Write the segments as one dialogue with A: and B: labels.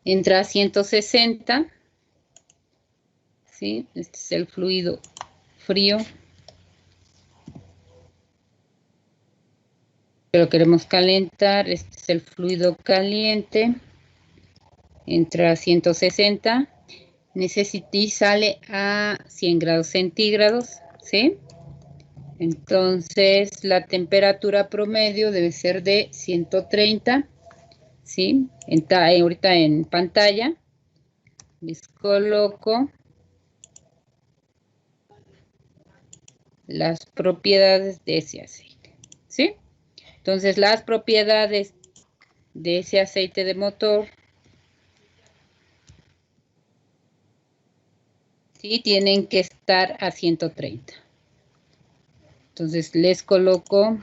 A: Entra a 160, ¿sí? Este es el fluido frío. Pero queremos calentar, este es el fluido caliente. Entra a 160. Y sale a 100 grados centígrados, ¿sí? Entonces, la temperatura promedio debe ser de 130, ¿sí? Ahorita en pantalla les coloco las propiedades de ese aceite, ¿sí? Entonces, las propiedades de ese aceite de motor, ¿sí? Tienen que estar a 130. Entonces, les coloco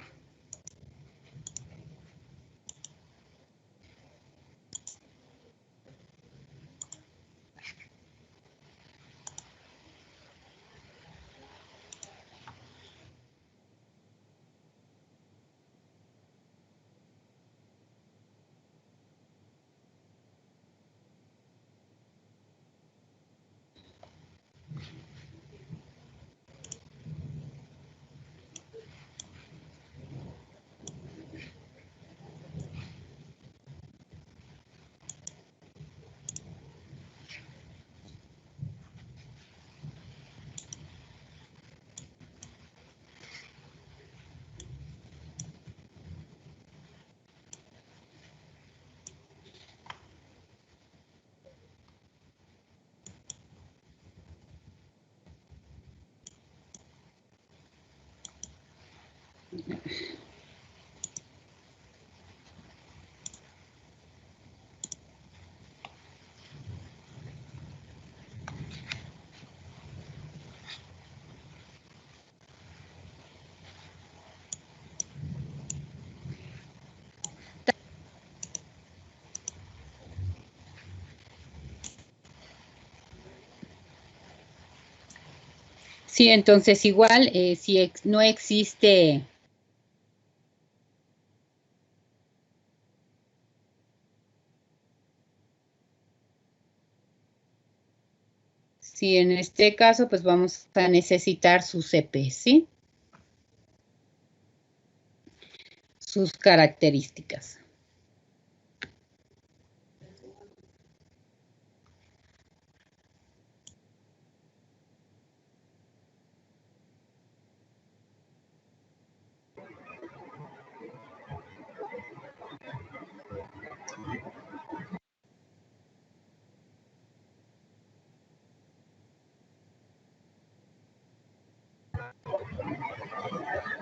A: sí, entonces igual, si no existe sí, en este caso, pues vamos a necesitar su CP, ¿sí? Sus características.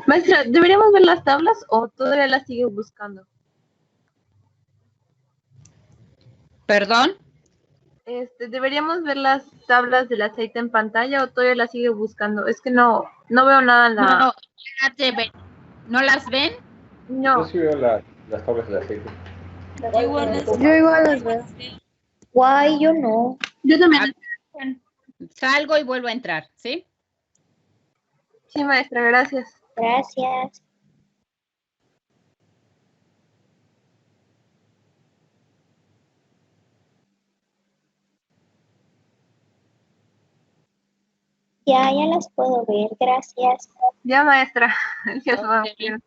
B: Maestra, ¿deberíamos ver las tablas o todavía las sigue buscando?
A: ¿Perdón?
B: ¿Deberíamos ver las tablas del aceite en pantalla o todavía las sigue buscando? Es que no veo nada en la...
A: ¿No las ven?
B: No.
C: Yo sí veo las tablas del aceite.
D: Yo igual las veo. Guay, yo no.
B: Yo también.
A: Salgo y vuelvo a entrar, ¿sí?
B: Sí, maestra, gracias.
D: Gracias. Ya las puedo ver, gracias.
B: Ya, maestra. Dios
A: Ok.
B: mío.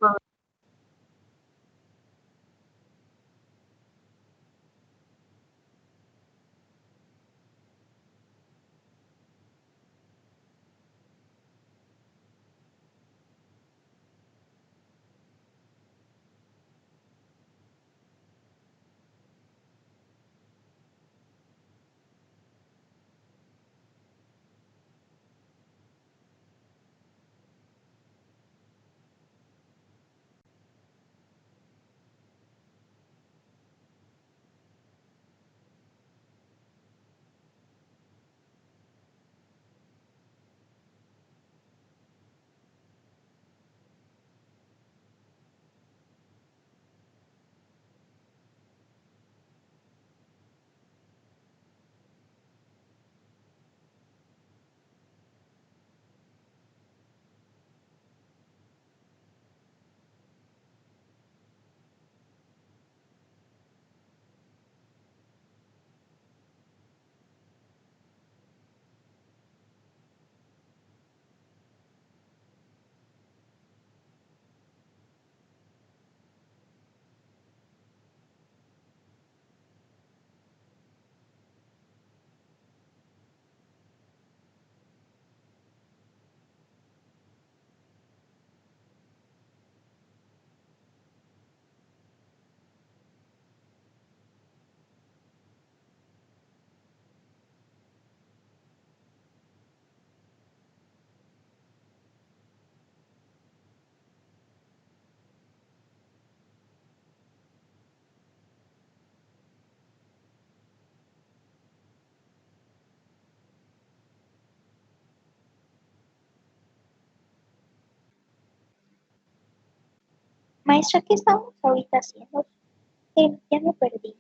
D: Maestra, ¿qué estamos ahorita haciendo? Ya me perdí.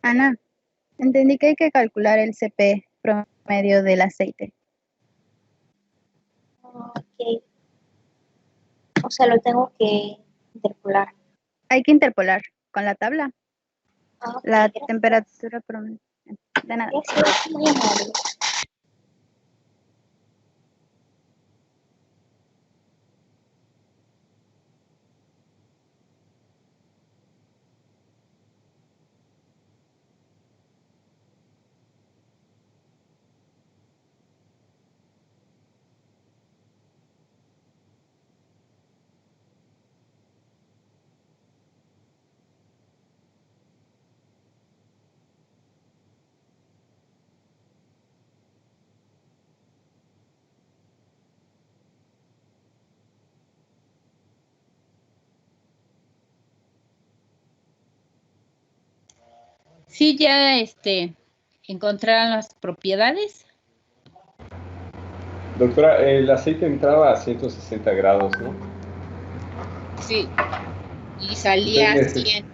E: Ana, entendí que hay que calcular el CP promedio del aceite.
D: Ok. O sea, lo tengo que interpolar.
E: Hay que interpolar con la tabla
D: Ok,
E: la
D: gracias.
E: temperatura promedio. De nada.
D: Gracias, muy amable.
A: Sí, ya encontraron las propiedades.
C: Doctora, el aceite entraba a 160 grados, ¿no?
A: Sí. Y salía
C: Entonces
A: 100.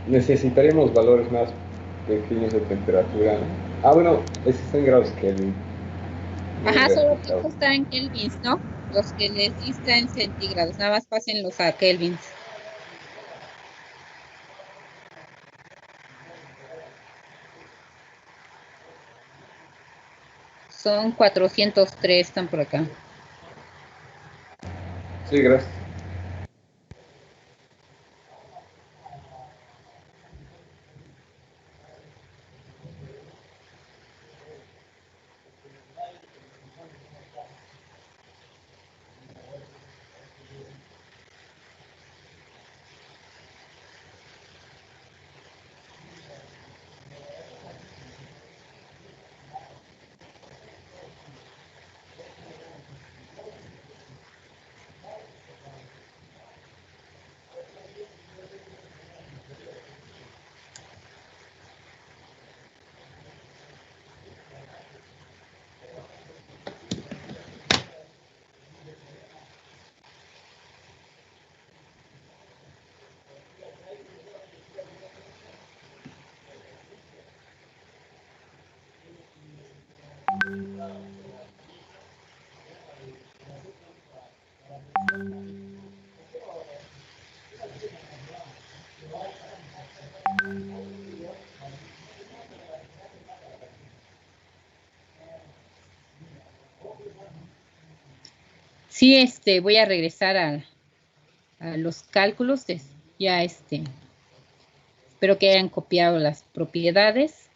C: necesitaremos valores más pequeños de temperatura, ¿no? Ah, bueno, ese está en grados Kelvin. No
A: Ajá,
C: había
A: solo que
C: fijado.
A: esto está en kelvins, ¿no? Los que les di está en centígrados, nada más pásenlos a kelvins. Son 403, están por acá.
C: Sí, gracias.
A: Sí, voy a regresar a los cálculos. Ya espero que hayan copiado las propiedades.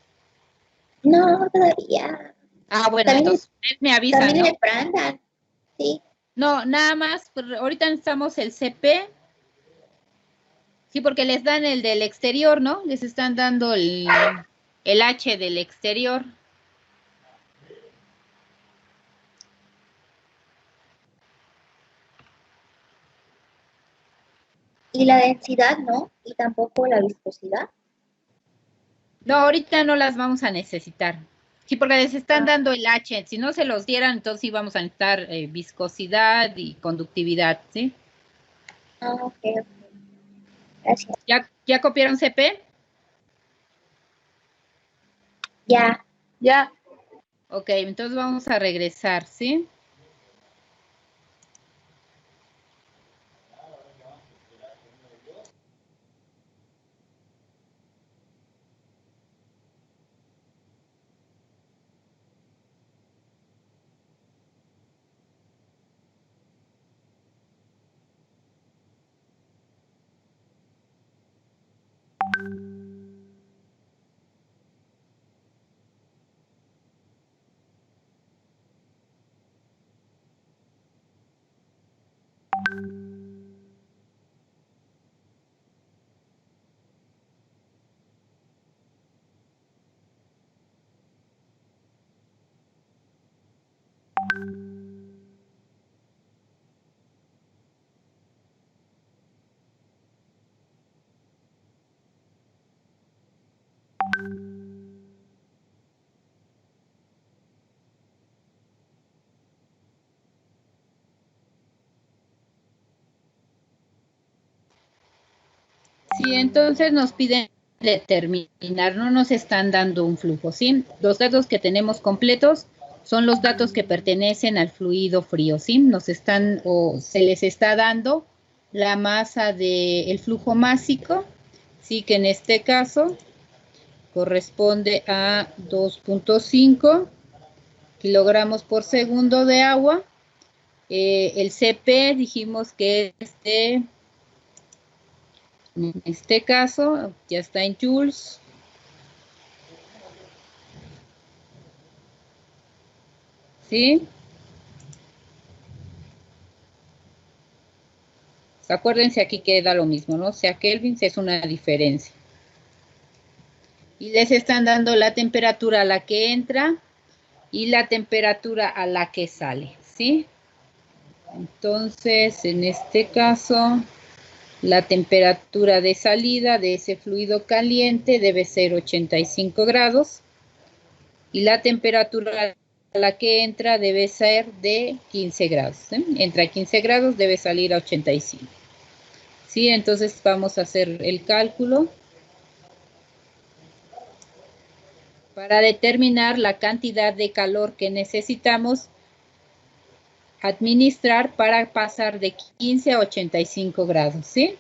D: No, todavía.
A: Ah, bueno,
D: También,
A: entonces ustedes me avisan,
D: también
A: ¿no?
D: me prandan. Sí.
A: No, nada más, pues, ahorita necesitamos el CP. Sí, porque les dan el del exterior, ¿no? Les están dando el H del exterior.
D: Y la densidad, ¿no? Y tampoco la viscosidad.
A: No, ahorita no las vamos a necesitar. Sí, porque les están
D: Ah,
A: dando el H. Si no se los dieran, entonces sí vamos a necesitar viscosidad y conductividad, ¿sí?
D: ok, ok. Gracias.
A: ¿Ya copiaron CP?
D: Ya.
B: Ya.
A: Ok, entonces vamos a regresar, ¿sí? Sí, entonces nos piden determinar, no nos están dando un flujo, ¿sí? Los datos que tenemos completos son los datos que pertenecen al fluido frío, ¿sí? Nos están, o se les está dando la masa del flujo másico, sí, que en este caso corresponde a 2.5 kilogramos por segundo de agua. El CP dijimos que es de, en este caso, ya está en joules. ¿Sí? Acuérdense aquí que da lo mismo, ¿no? O sea, Kelvin es una diferencia. Y les están dando la temperatura a la que entra y la temperatura a la que sale, ¿sí? Entonces, en este caso, la temperatura de salida de ese fluido caliente debe ser 85 grados y la temperatura a la que entra debe ser de 15 grados. Entra a 15 grados, debe salir a 85. Sí, entonces vamos a hacer el cálculo para determinar la cantidad de calor que necesitamos administrar para pasar de 15 a 85 grados, ¿sí?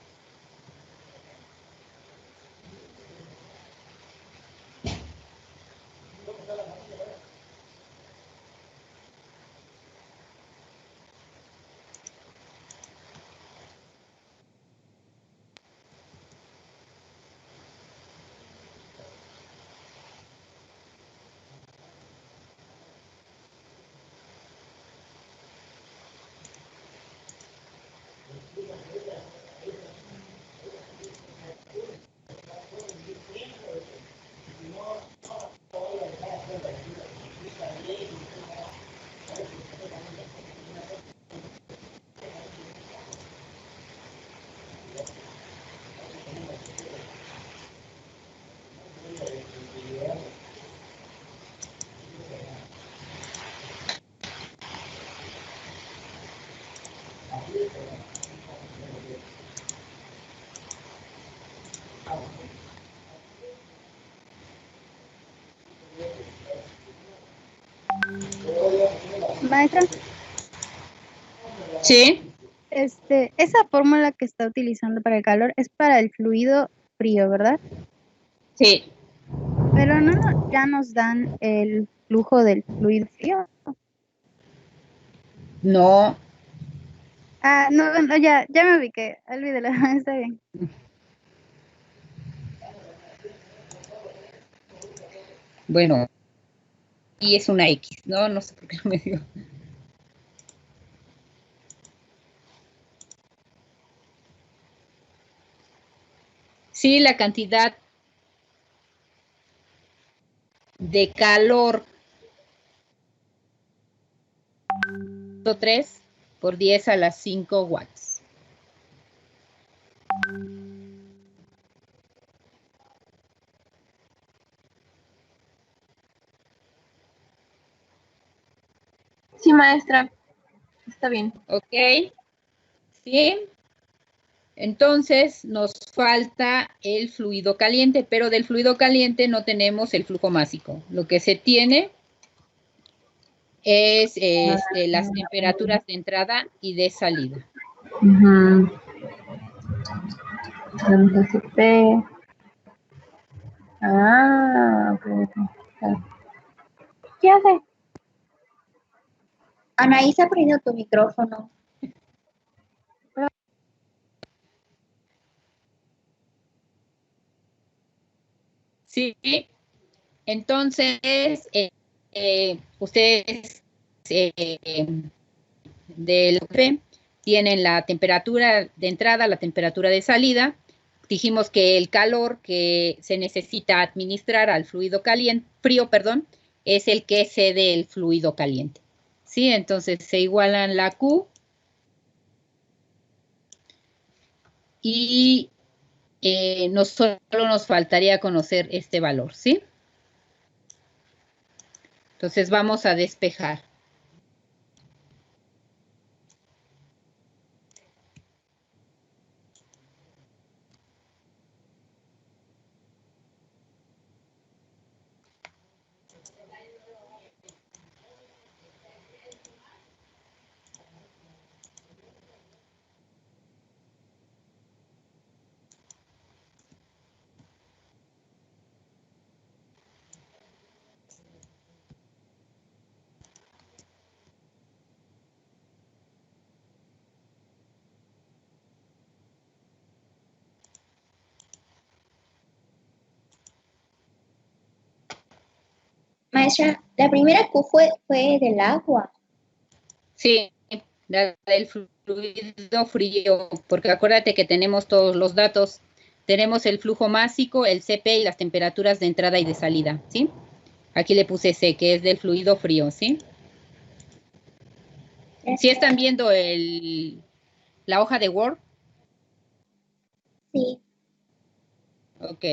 E: Maestra,
A: Sí.
E: esa fórmula que está utilizando para el calor es para el fluido frío, ¿verdad?
A: Sí.
E: Pero no, ya nos dan el flujo del fluido frío.
A: No.
E: Ah, no, no, ya me ubiqué, olvídelo, está bien.
A: Bueno, y es una X, ¿no? No sé por qué no me dio. Sí, la cantidad de calor 3 por 10 a las 5 watts.
B: Sí, maestra. Está bien.
A: Ok. Sí. Entonces nos falta el fluido caliente, pero del fluido caliente no tenemos el flujo másico. Lo que se tiene es las temperaturas de entrada y de salida.
B: MSP. Ok. ¿Qué hace?
D: Anaísa, prende tu micrófono.
A: Sí, entonces ustedes del OPE tienen la temperatura de entrada, la temperatura de salida. Dijimos que el calor que se necesita administrar al fluido caliente, frío, perdón, es el que cede el fluido caliente. ¿sí? Entonces se igualan la Q y solo nos faltaría conocer este valor, ¿sí? Entonces vamos a despejar.
D: Maestra, la primera Q fue del agua.
A: Sí, la del fluido frío, porque acuérdate que tenemos todos los datos. Tenemos el flujo másico, el CP y las temperaturas de entrada y de salida, ¿sí? Aquí le puse C, que es del fluido frío, ¿sí? ¿Sí están viendo la hoja de Word?
D: Sí.
A: Ok.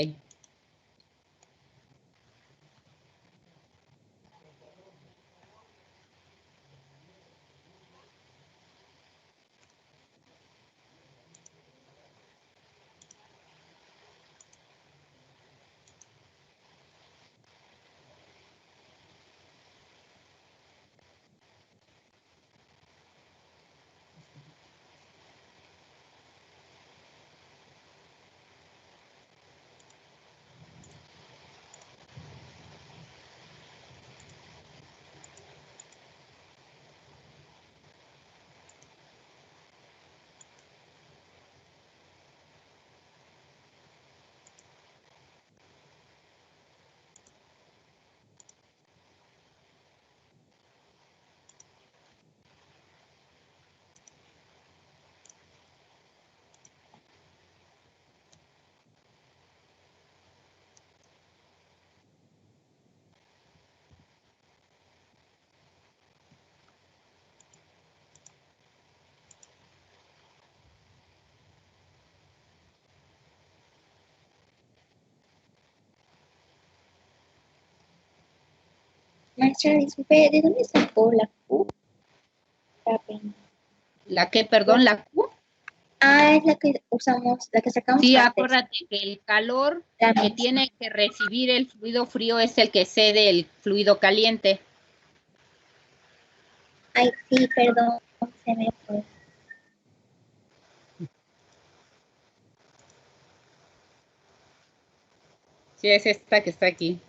D: Maestra, disculpe, ¿de dónde sacó la Q?
A: ¿La qué, perdón? ¿La Q?
D: Ah, es la que usamos, la que sacamos
A: Sí,
D: antes.
A: acuérdate que el calor
D: La
A: que
D: misma.
A: tiene que recibir el fluido frío es el que cede el fluido caliente.
D: Ay, sí, perdón, se me fue.
A: Sí, es esta que está aquí.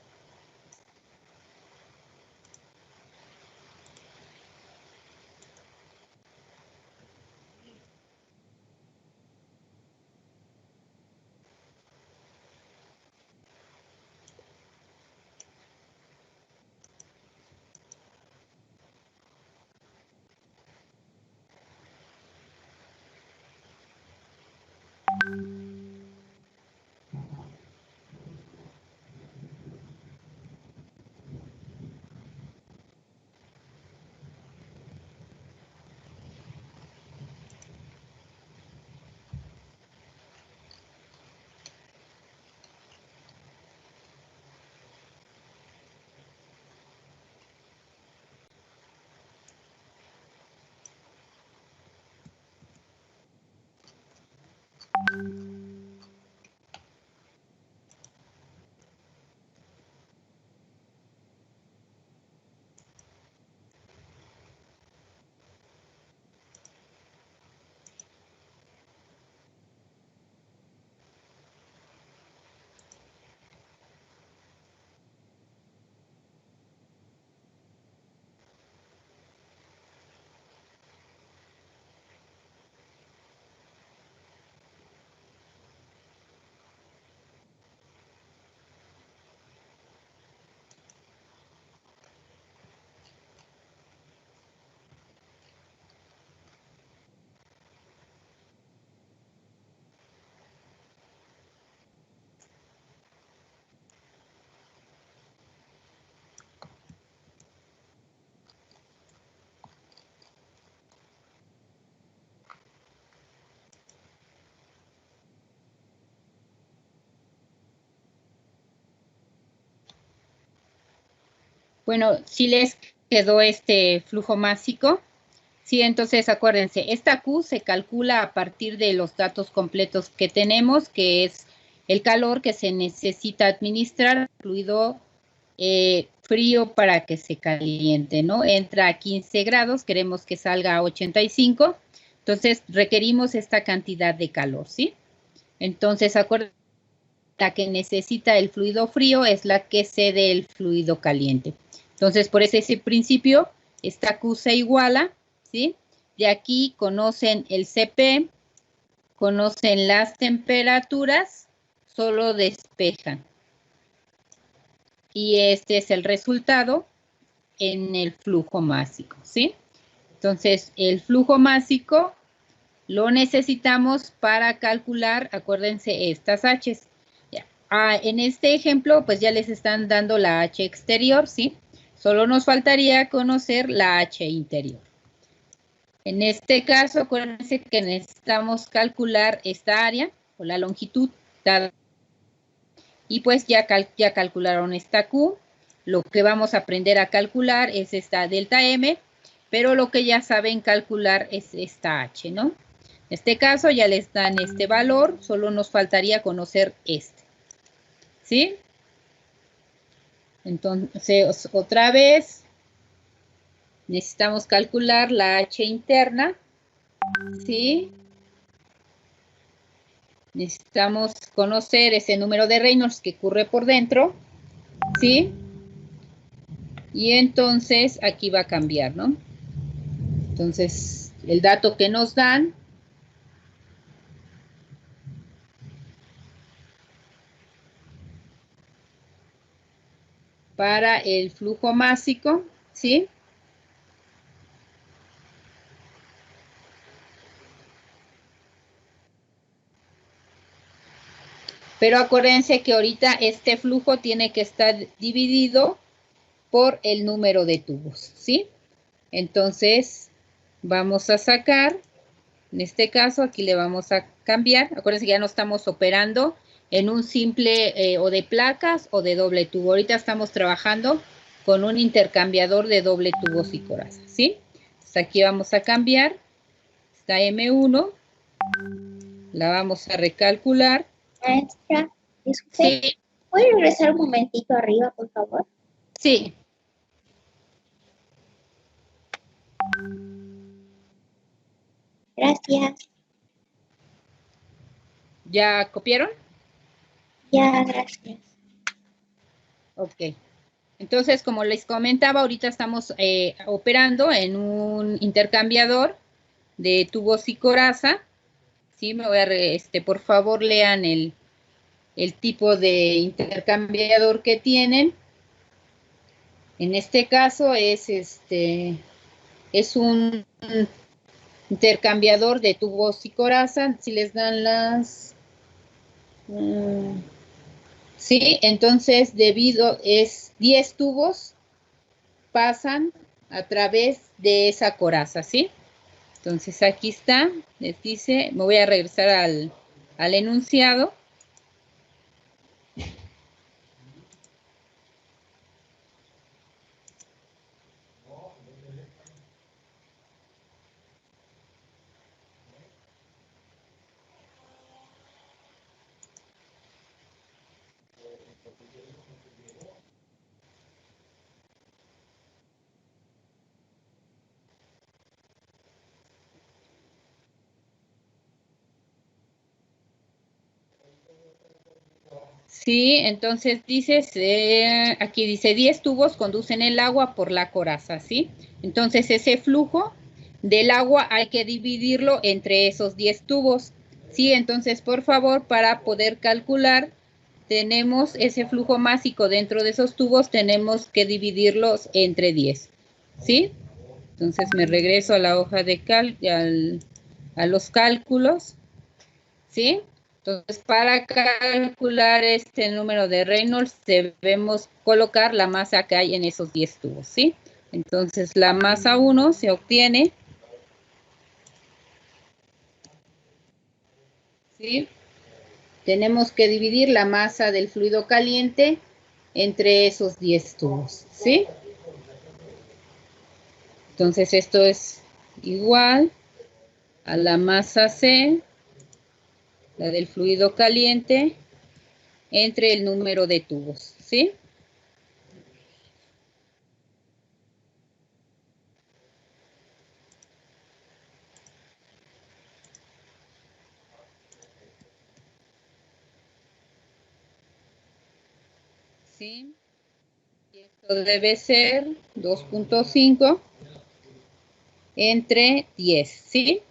A: Bueno, si les quedó este flujo másico, sí, entonces acuérdense, esta Q se calcula a partir de los datos completos que tenemos, que es el calor que se necesita administrar al fluido frío para que se caliente, ¿no? Entra a 15 grados, queremos que salga a 85, entonces requerimos esta cantidad de calor, ¿sí? Entonces, acuérdense, la que necesita el fluido frío es la que cede el fluido caliente. Entonces, por ese principio, esta Q se iguala, ¿sí? De aquí conocen el CP, conocen las temperaturas, solo despejan. Y este es el resultado en el flujo másico, ¿sí? Entonces, el flujo másico lo necesitamos para calcular, acuérdense, estas H's. En este ejemplo, pues ya les están dando la H exterior, ¿sí? Solo nos faltaría conocer la H interior. En este caso, acuérdense que necesitamos calcular esta área o la longitud dada. Y pues ya calcularon esta Q. Lo que vamos a aprender a calcular es esta delta M, pero lo que ya saben calcular es esta H, ¿no? En este caso ya les dan este valor, solo nos faltaría conocer este. ¿Sí? Entonces, otra vez, necesitamos calcular la H interna, ¿sí? Necesitamos conocer ese número de Reynolds que ocurre por dentro, ¿sí? Y entonces, aquí va a cambiar, ¿no? Entonces, el dato que nos dan para el flujo másico, ¿sí? Pero acuérdense que ahorita este flujo tiene que estar dividido por el número de tubos, ¿sí? Entonces, vamos a sacar, en este caso, aquí le vamos a cambiar. Acuérdense que ya no estamos operando en un simple o de placas o de doble tubo. Ahorita estamos trabajando con un intercambiador de doble tubos y corazas, ¿sí? Entonces aquí vamos a cambiar esta M1, la vamos a recalcular.
D: Maestra, disculpe,
A: Sí,
D: ¿puede regresar un momentito arriba, por favor?
A: sí.
D: Gracias.
A: ¿Ya copiaron?
D: Ya, gracias.
A: Ok. Entonces, como les comentaba, ahorita estamos operando en un intercambiador de tubos y coraza. Sí, me voy a, por favor, lean el tipo de intercambiador que tienen. En este caso es un intercambiador de tubos y coraza. Si les dan las... sí, entonces es 10 tubos pasan a través de esa coraza, ¿sí? Entonces aquí está, les dice, me voy a regresar al enunciado. Sí, entonces dice, aquí dice 10 tubos conducen el agua por la coraza, ¿sí? Entonces ese flujo del agua hay que dividirlo entre esos 10 tubos, ¿sí? Entonces, por favor, para poder calcular, tenemos ese flujo másico dentro de esos tubos, tenemos que dividirlos entre 10, ¿sí? Entonces me regreso a la hoja de a los cálculos, ¿sí? Entonces, para calcular este número de Reynolds, debemos colocar la masa que hay en esos 10 tubos, ¿sí? Entonces, la masa 1 se obtiene, ¿sí? Tenemos que dividir la masa del fluido caliente entre esos 10 tubos, ¿sí? Entonces esto es igual a la masa C, la del fluido caliente, entre el número de tubos, ¿sí? ¿Sí? Y esto debe ser 2.5 entre 10, ¿sí?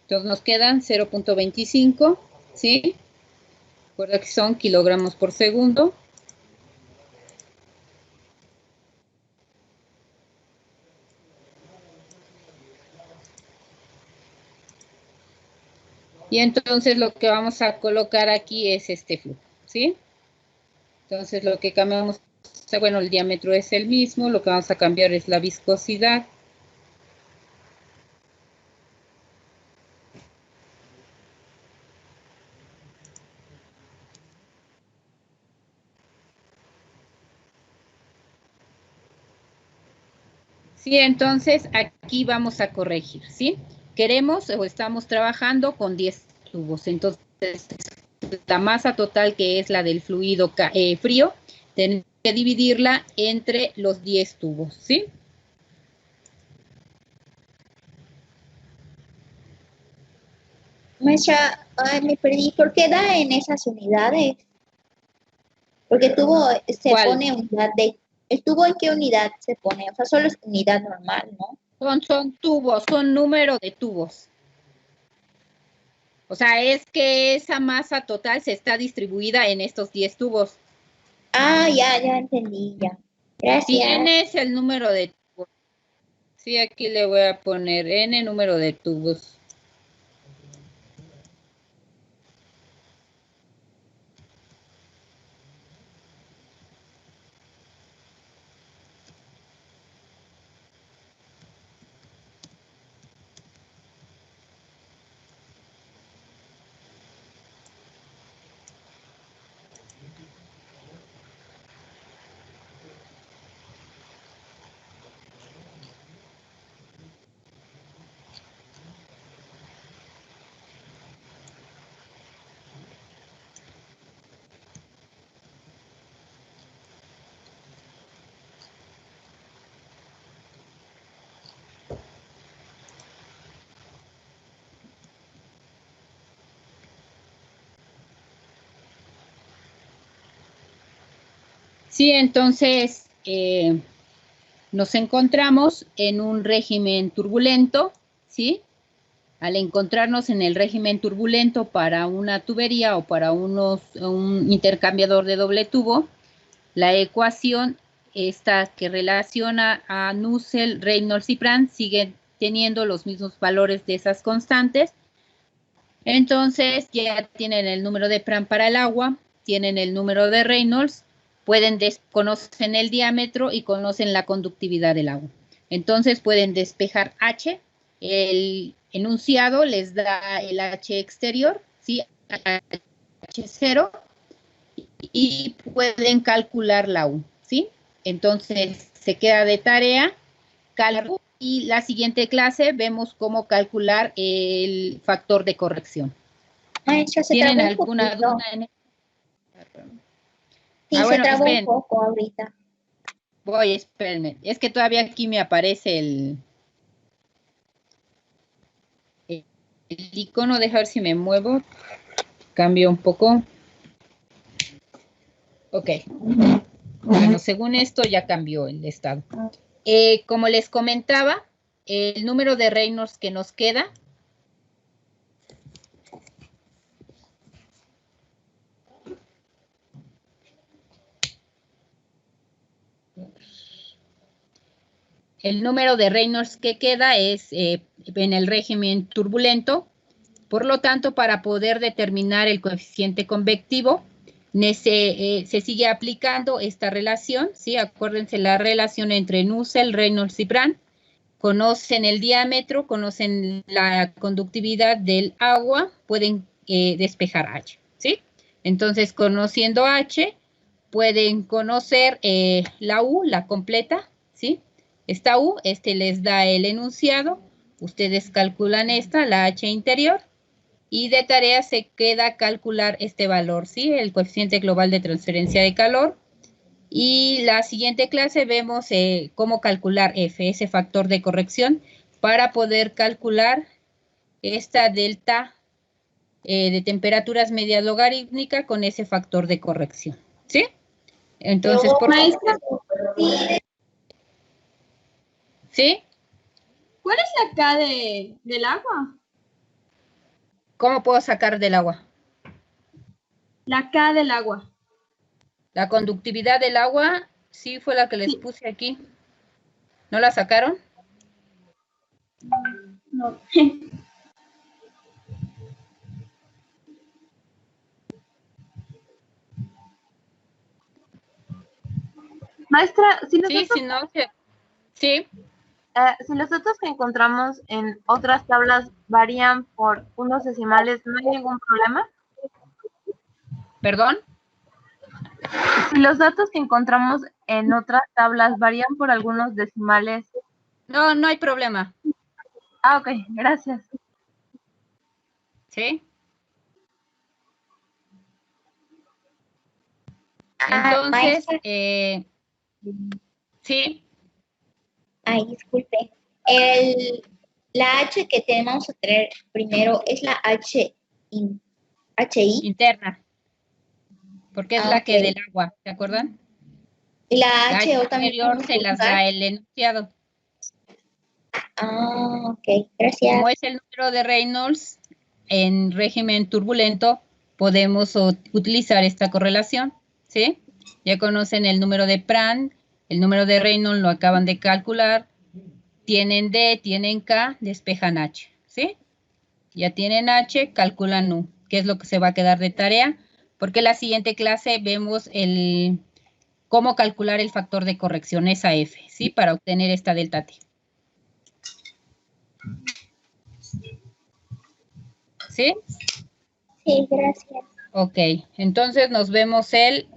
A: Entonces nos quedan 0.25, ¿sí? Recuerda que son kilogramos por segundo. Y entonces lo que vamos a colocar aquí es este flujo, ¿sí? Entonces lo que cambiamos, bueno, el diámetro es el mismo, lo que vamos a cambiar es la viscosidad. Sí, entonces aquí vamos a corregir, ¿sí? Queremos o estamos trabajando con 10 tubos, entonces la masa total, que es la del fluido frío, tenemos que dividirla entre los 10 tubos, ¿sí?
D: Maestra, ay, me perdí. ¿Por qué da en esas unidades? Porque el tubo se
A: ¿Cuál?
D: pone unidad de... ¿El tubo en qué unidad se pone? O sea, solo es unidad normal, ¿no?
A: Son tubos, son número de tubos. O sea, es que esa masa total se está distribuida en estos 10 tubos.
D: Ah, ya entendí, ya.
A: Si
D: Gracias.
A: n es el número de tubos. Sí, aquí le voy a poner n número de tubos. Sí, entonces nos encontramos en un régimen turbulento, ¿sí? Al encontrarnos en el régimen turbulento para una tubería o para un intercambiador de doble tubo, la ecuación esta que relaciona a Nusselt, Reynolds y Prandtl sigue teniendo los mismos valores de esas constantes. Entonces ya tienen el número de Prandtl para el agua, tienen el número de Reynolds, conocen el diámetro y conocen la conductividad del agua. Entonces pueden despejar H, el enunciado les da el H exterior, ¿sí? H0, y pueden calcular la U, ¿sí? Entonces se queda de tarea cálculo y la siguiente clase vemos cómo calcular el factor de corrección.
D: Maestra, se
A: ¿Tienen
D: trabó un
A: alguna
D: poquito.
A: duda en esto?
D: Sí, se
A: Bueno,
D: trabó un
A: esperen,
D: poco ahorita.
A: espérenme. Es que todavía aquí me aparece el icono, deja ver si me muevo. Cambio un poco. Ok. Bueno, según esto ya cambió el estado. Como les comentaba, el número de Reynolds que nos queda el número de Reynolds que queda es en el régimen turbulento Por lo tanto, para poder determinar el coeficiente convectivo, se sigue aplicando esta relación, ¿sí? Acuérdense la relación entre Nusselt, Reynolds y Brand. Conocen el diámetro, conocen la conductividad del agua, pueden despejar H, ¿sí? Entonces, conociendo H, pueden conocer la U, la completa, ¿sí? Esta U, les da el enunciado, ustedes calculan esta, la H interior, y de tarea se queda calcular este valor, ¿sí? El coeficiente global de transferencia de calor. Y la siguiente clase vemos cómo calcular F, ese factor de corrección, para poder calcular esta delta de temperaturas media logarítmica con ese factor de corrección, ¿sí? Entonces, por
B: Maestra,
A: ¿sí?
B: ¿cuál es la K del agua?
A: ¿Cómo puedo sacar del agua?
B: La K del agua.
A: La conductividad del agua, sí fue la que les
B: Sí.
A: puse aquí. ¿No la sacaron?
B: No. Maestra, si los,
A: Sí,
B: datos,
A: si no, sí.
B: si los datos que encontramos en otras tablas varían por unos decimales, ¿no hay ningún problema?
A: ¿Perdón?
B: Si los datos que encontramos en otras tablas varían por algunos decimales.
A: No, no hay problema.
B: Ah, ok, gracias.
A: ¿Sí?
D: Ah,
A: Entonces,
D: maestra,
A: sí,
D: ay, disculpe. La H que tenemos que tener primero es la HI.
A: interna. Porque es
D: Ah,
A: la que
D: ok.
A: del agua, ¿se acuerdan?
D: Y la
A: La H
D: HO también
A: interior
D: podemos
A: se las
D: buscar.
A: da el enunciado.
D: Ah, ok, gracias.
A: Como es el número de Reynolds en régimen turbulento, podemos utilizar esta correlación, ¿sí? Ya conocen el número de Prandtl, el número de Reynolds lo acaban de calcular, tienen D, tienen K, despejan H, ¿sí? Ya tienen H, calculan U, que es lo que se va a quedar de tarea, porque la siguiente clase vemos cómo calcular el factor de corrección, esa F, ¿sí? Para obtener esta delta T. ¿Sí?
D: Sí, gracias.
A: Ok, entonces nos vemos el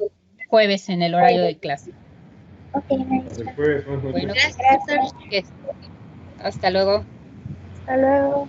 A: jueves en el horario de clase.
D: Ok, maestra.
C: Después, buenas noches.
A: Bueno,
D: Gracias.
A: hasta luego.
E: Hasta luego.